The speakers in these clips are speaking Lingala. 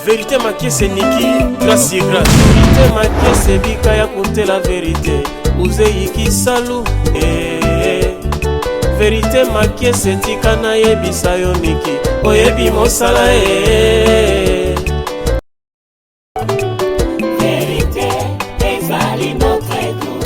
Vérité maquée c'est Niki, grâce et grâce. Vérité maquée c'est Bikaya compter la vérité. Uzeiki salou, Vérité maquée c'est Tikana yebi sayo Niki. Oyebi mosala, Vérité, ezali notre goût.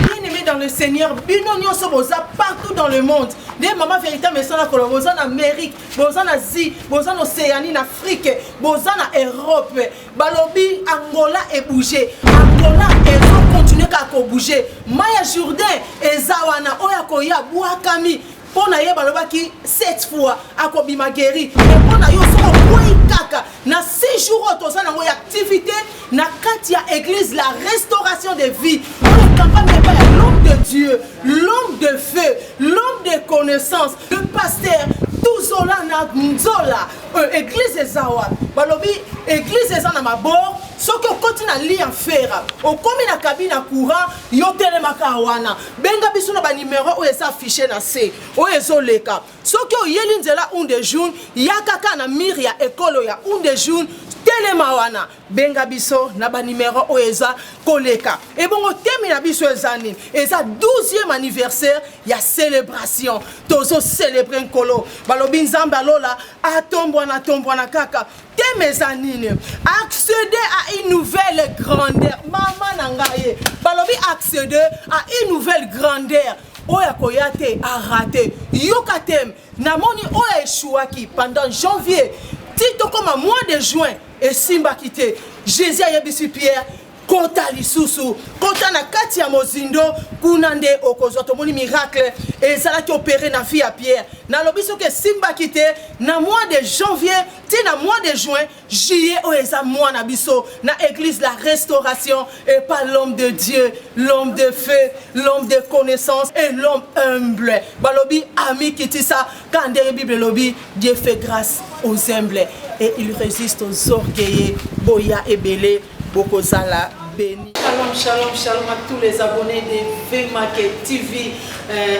Bien-aimé dans le Seigneur, binonio soboza partout dans le monde. Des mamans véritables, mais ça na Colombie, en Amérique, en Asie, en Océanie, en Afrique, en Europe. Balobi, Angola est bougé. Angola est continuer à bouger. Maya Jourdain, Ezawana, Oyakoya, Bouakami. Pour na yeba lobaki 7 fois akobima guéri. Et pour na yo so boyi kaka na 6 jours toza na ngoya activité na katia église la restauration de vie. On campagne de l'homme de Dieu, l'homme de feu, l'homme de connaissance, le pasteur Tuzola na Nzola, église ezawa. Balobi église ezana mabor. Ce que continue à lire en faire, au commis na cabine à courant, yo telemaka wana. Benga biso na ba numéro où est affiché na C, où est zoleka. Ce que yelinzela un de jour, yakaka na miria ekolo ya un de jour, telemawana. Benga biso na ba numéro où est koleka. Et bon, temi na biso ezani. Et ça 12e anniversaire, ya célébration. Tozo célébrer nkolo. Balobi nzamba lola, atombwana kaka. Temezanine. Accéder à une nouvelle grandeur. Maman nangaye. Balobi accéder à une nouvelle grandeur. Oya koyate a raté. Yokatem. Namoni oya échouaki pendant janvier. Tito comme un mois de juin. Et Simba quitté. Jésus a yebisi Pierre. Kota lisusu, kota na kati ya mozindo, kunande okozo tomoni miracle, et ça qui opéré na fille à Pierre. Na lobiso que Simba quitté, na mois de janvier, ti na mois de juin, juillet oeza mois na biso, na église la restauration, et pas l'homme de Dieu, l'homme de feu, l'homme de connaissance, et l'homme humble. Balobi ami kiti ça, quand des Bible lobi, Dieu fait grâce aux humbles, et il résiste aux orgueilleux, boya et belé. Bokozala béni. Shalom, shalom, shalom à tous les abonnés de VMarket TV,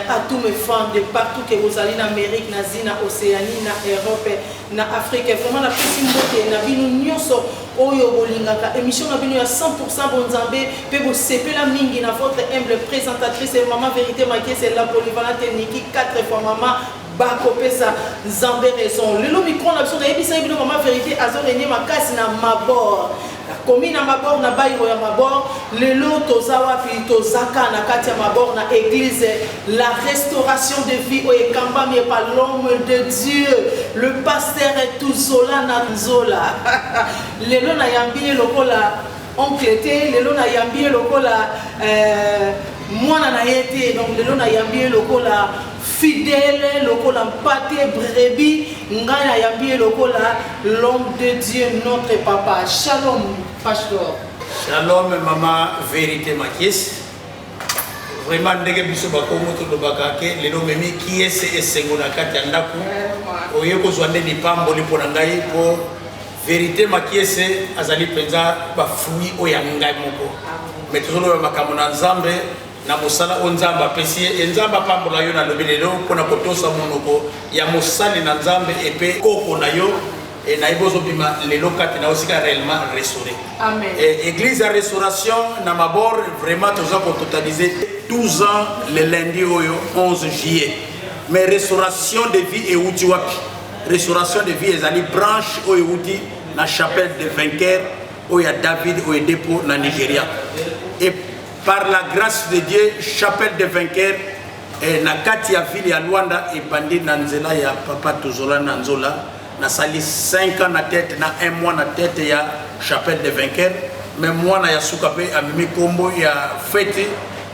à tous mes fans de partout que vous allez en Amérique, en Asie, en Océanie, en Europe, en Afrique. Vraiment, la petite montée, na bino nyonso oyo bolingaka. Émission na bino à 100% bonzambe, pe bo sepe la mingi na votre humble présentatrice et maman vérité maquée, c'est la polyvalente Niki 4 fois maman. Bakopesa Zambé raison. Le micro na biso na yebisa bino maman vérité azorenie makasi na mabor. Komi na mabor na bairo ya mabor, lelo tozawa pi tozaka na kati ya mabor na église la restauration de vie o ekamba mi par l'homme de Dieu, le pasteur Tuzola na Nzola. Lelo na yambie lokola oncle te, lelo na yambie lokola mwana na yete, donc lelo na yambie lokola fidèle, lokola mpate brebis, ngana yambie lokola l'homme de Dieu, notre papa. Shalom, pasteur. Shalom, maman vérité makies. Vraiment, ndenge biso bakongo to lobaka ke lelo memi qui est ce sengo na kati ya ndako. Oyeko zwande lipambo lipo na ngai po vérité makies azali penza ba fruit oya ngai moko. Mais tozolo makambo na Nzambe na mosala onzamba pesi enzamba pambola yo na lobelelo pona kotosa monoko ya mosali na Nzambe epe koko na yo et na ibozo bima lelo kati na osika réellement restauré. Amen. Et église à restauration na mabor vraiment toza ko totaliser 12 ans le lundi oyo 11 juillet. Mais restauration de vie et outi wapi. Restauration de vie ezali branche oyo outi na chapelle de vainqueur oya David oyo dépôt na Nigeria. Et par la grâce de Dieu, chapelle de vainqueurs, na kati ya ville ya Luanda et bandi na nzela ya papa Tuzola na Nzola, na sali 5 ans na tête, na 1 mois na tête ya chapelle de vainqueurs, mais moi na ya sukape a mimi kombo ya fête,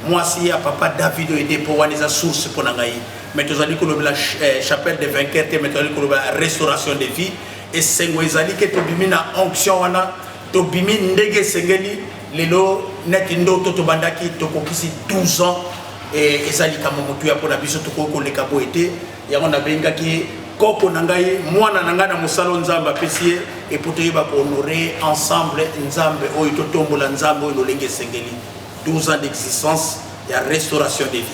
moi si ya papa David et dépôt waniza source pour ngai. Mais tozali ko la chapelle de vainqueurs, mais tozali ko la restauration de vie et sengwezali ke tobimi na onction wana, tobimi ndege sengeli lelo neti ndo toto bandaki tokokisi 12 ans et ezali kama motu ya pona biso tokoko leka boete yango na benga ki koko nangai mwana nanga na musalo Nzamba pesie et pour te ba honorer ensemble Nzambe oyo totombola Nzambe oyo lolenge sengeli 12 ans d'existence et restauration de vie.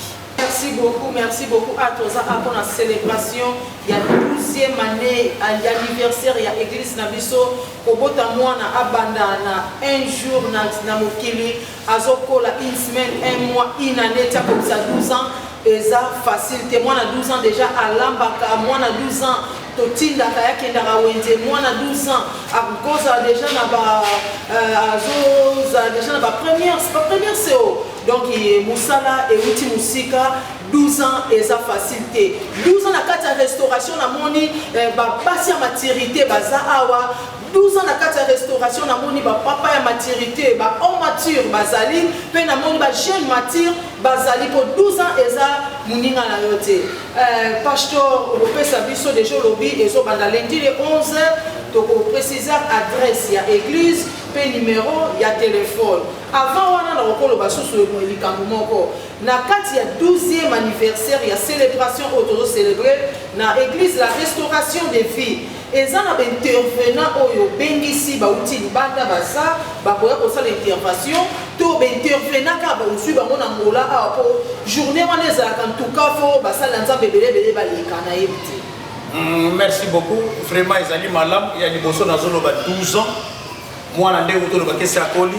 Merci beaucoup à Toza pour la célébration. Il y a 12 12e année anniversaire ya église na biso kobota mwana abanda na un jour na mokili azokola une semaine un mois une année tia comme ça 12 ans eza facile te mwana 12 ans déjà alambaka mwana 12 ans totindaka yakendaka wenze mwana 12 ans akoza déjà na ba azoza déjà na ba première CO donc musala euti musika 12 ans eza facilité 12 ans na kati ya restauration na moni bapasi ya maturité baza awa 12 ans na kati ya restauration na moni bapapa ya maturité bahomme mature bazali mpe na moni bajeune mature bazali po 12 ans eza moninga na yo te pasteur okopesa biso deja olobi ezobanda lundi le 11 tokoprécisa adresse ya église mpe numéro ya telefone avant wana na kokoloba susu likambo moko na kati ya 12e anniversaire ya célébration oyo tozocélébré na église la restauration des vies eza na baintervenant oyo bengisi bauti libanda baza bakoya kosala intervention to baintervenant kaka baozwi bango na ngola awa po journée wana ezalaka ntuka fo basala nzambe ebelebele baleka na yebi te. Merci beaucoup. Vraiment, Ezali Malam, il y a des personnes qui ont 12 ans. Moi, je suis Koli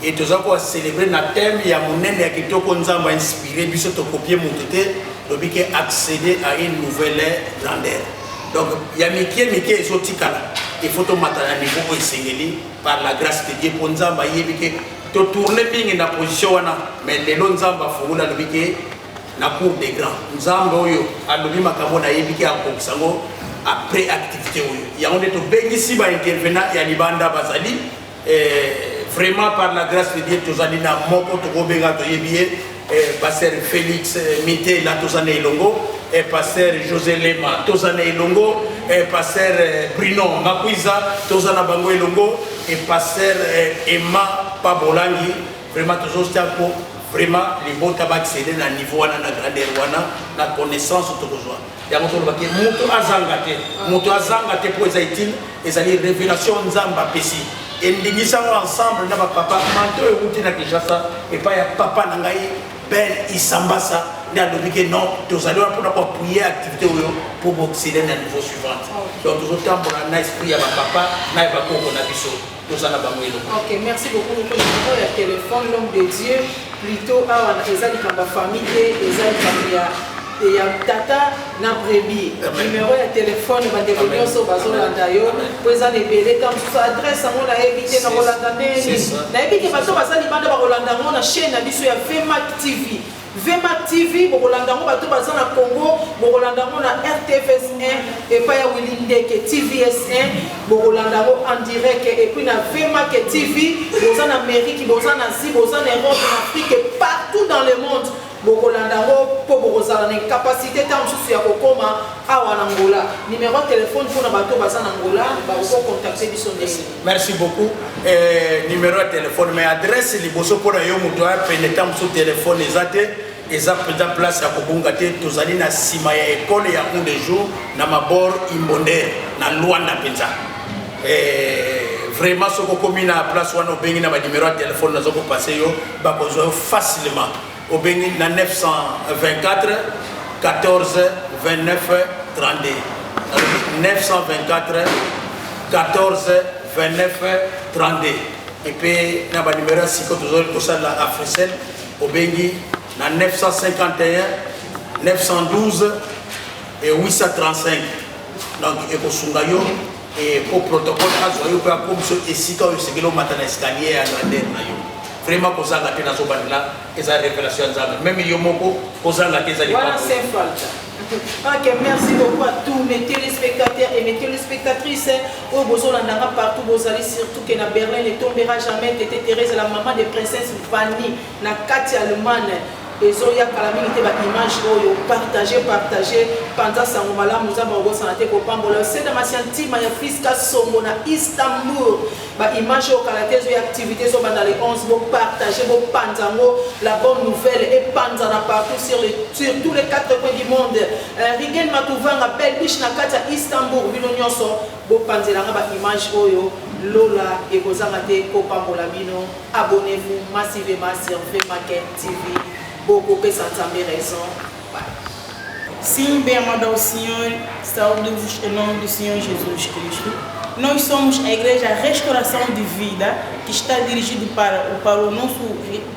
et nous avons célébré notre thème. Il y a mon aîné qui a inspiré, puis se copier mon tété, qui a accédé à une nouvelle grandeur. Donc, il y a Mickey et Zotikala. Il faut que nous niveau par la grâce de Dieu pour nous to tourner bien dans la position, mais les longs zamba faut la na cour des grands nzambe oyo alobi makambo na yebiki akokisango après activité oyo yango nde tobengisi baintervenant ya libanda bazali vraiment par la grâce de Dieu tozali na moko tokobenga toyebi ye pasteur Félix Mité la tozana elongo pasteur José Lema tozana elongo pasteur Bruno Makwiza tozana bango elongo et pasteur Emma Pabolangi vraiment tozostia vraiment les bons tabac accéder à niveau na grandeur wana na connaissance to besoin ya moto ba ke moto azangate pour ezaitil ezali révélation nzamba pesi endingisa ensemble na ba papa manto euti na Kinshasa et pas ya papa na ngai Ben Isambasa na lobike non tozali pour appuyer activité pour accéder à niveau suivant donc toujours tambola na esprit ya ba papa na ba koko na biso. Ok, merci beaucoup. Nous avons le téléphone, l'homme de Dieu, plutôt à la famille et à Tata Nabrebi. Numéro de téléphone, il va devenir sur Bazolandayo. Présent les bébés, comme ça, adresse à mon habité dans Rolandane. N'habite pas sur Bazolandayo, on a chaîne à l'issue à VMAC TV. VMAC TV, Bolandango, Bato Bazana Congo, Bolandango na RTFS 1 et pas ya Willindeke TVS 1, Bolandango en direct et puis na VMAC TV, Bozan Amérique, Bozan Asie, Bozan Europe, en Afrique et partout dans le monde. Bolandango pour Bozan une capacité tant sous ya Kokoma à Angola. Numéro de téléphone pour na Bato Bazan Angola, pour contacter Bisson. Merci beaucoup. Numéro de téléphone, mais adresse les bosso pour yo mutoa pénétant sous téléphone les président place à Kobungate tozali na sima ya école ya un de jour na mabor imbonde na Luanda penza vraiment ce ko komi na place wana obengi na ba numéro de téléphone na zoko passer yo ba kozo facilement obengi na 924 14 29 32 924 14 29 32 et puis na ba numéro siko tozoli kosala Africell obengi na 951 912 et 835 donc ekosungayo et pour protocole azoyo pour comme ce esika o sekelo matana escalier à grandeur na yo vraiment kozanga te na zo bandela eza révélation nzambe même yo moko kozanga te za voilà c'est falta. Ok, merci beaucoup à tous mes téléspectateurs et mes téléspectatrices. Au Bozolandanga partout, Bozali, surtout que na Berlin ne tombera jamais. Tété Thérèse, la maman de princesse Fanny, na Katia Allemagne. Et Zoya Kalamini, te ba image oyo partager pendant sa ngomala muza ba go sanate ko pambola c'est de ma scienti ma fils ka songo na Istanbul ba image o kalate zo activité zo dans les 11 bo partager bo panzango la bonne nouvelle et panzana partout sur tous les quatre coins du monde Rigen Matuvanga belle biche na kata Istanbul bino nyonso bo panzelanga ba image oyo Lola et ko sanate ko pambola bino abonnez-vous massivement sur VMAC TV. Beaucoup de gens ont raison. Sim, bem amado ao Senhor, saúde-vos em nome do Senhor Jesus Cristo. Nós somos a Igreja Restauração de Vida, que está dirigido para o nosso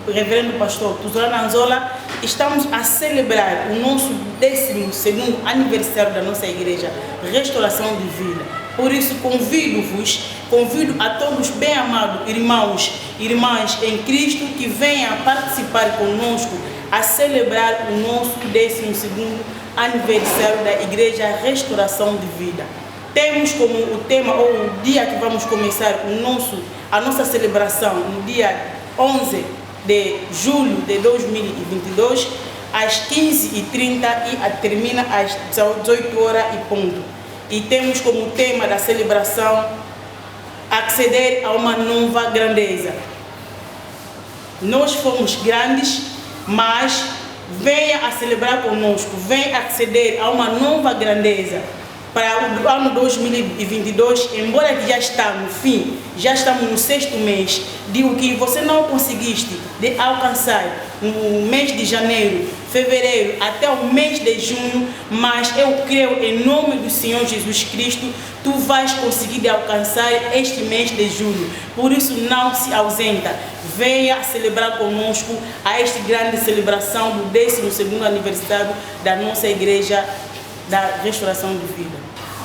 reverendo pastor Tuzana Anzola. Estamos a celebrar o nosso 12º aniversário da nossa Igreja Restauração de Vida. Por isso convido a todos bem amados irmãos e irmãs em Cristo que venham participar conosco a celebrar o nosso 12º aniversário da Igreja Restauração de Vida. Temos como o tema ou o dia que vamos começar a nossa celebração no dia 11 de julho de 2022 às 15h30 e termina às 18 horas e ponto. E temos como tema da celebração acceder a uma nova grandeza. Nós fomos grandes, mas venha a celebrar conosco, venha acceder a uma nova grandeza. Para o ano 2022, embora que já está no fim, já estamos no 6º mês, digo que você não conseguiste de alcançar no mês de janeiro, fevereiro, até o mês de junho, mas eu creio em nome do Senhor Jesus Cristo, tu vais conseguir de alcançar este mês de julho. Por isso não se ausenta, venha celebrar conosco a esta grande celebração do 12º aniversário da nossa Igreja da Restauração de Vida.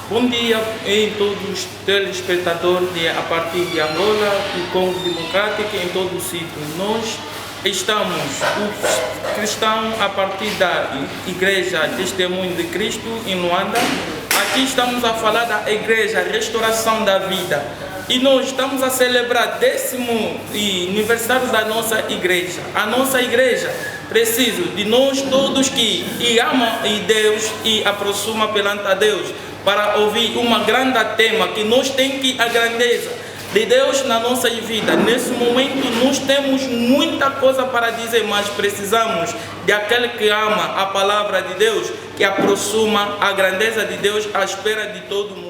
Bom dia a todos os telespectadores a partir de Angola e Congo Democrático em todo o sítio. Nós estamos, os cristãos, a partir da Igreja Testemunho de Cristo em Luanda. Aqui estamos a falar da Igreja Restauração da Vida. E nós estamos a celebrar o 10º aniversário da nossa igreja. A nossa igreja precisa de nós todos que amam Deus e aproximam perante a Deus para ouvir uma grande tema que nós temos que a grandeza de Deus na nossa vida. Nesse momento nós temos muita coisa para dizer, mas precisamos de aquele que ama a palavra de Deus, que aproxima a grandeza de Deus à espera de todo mundo.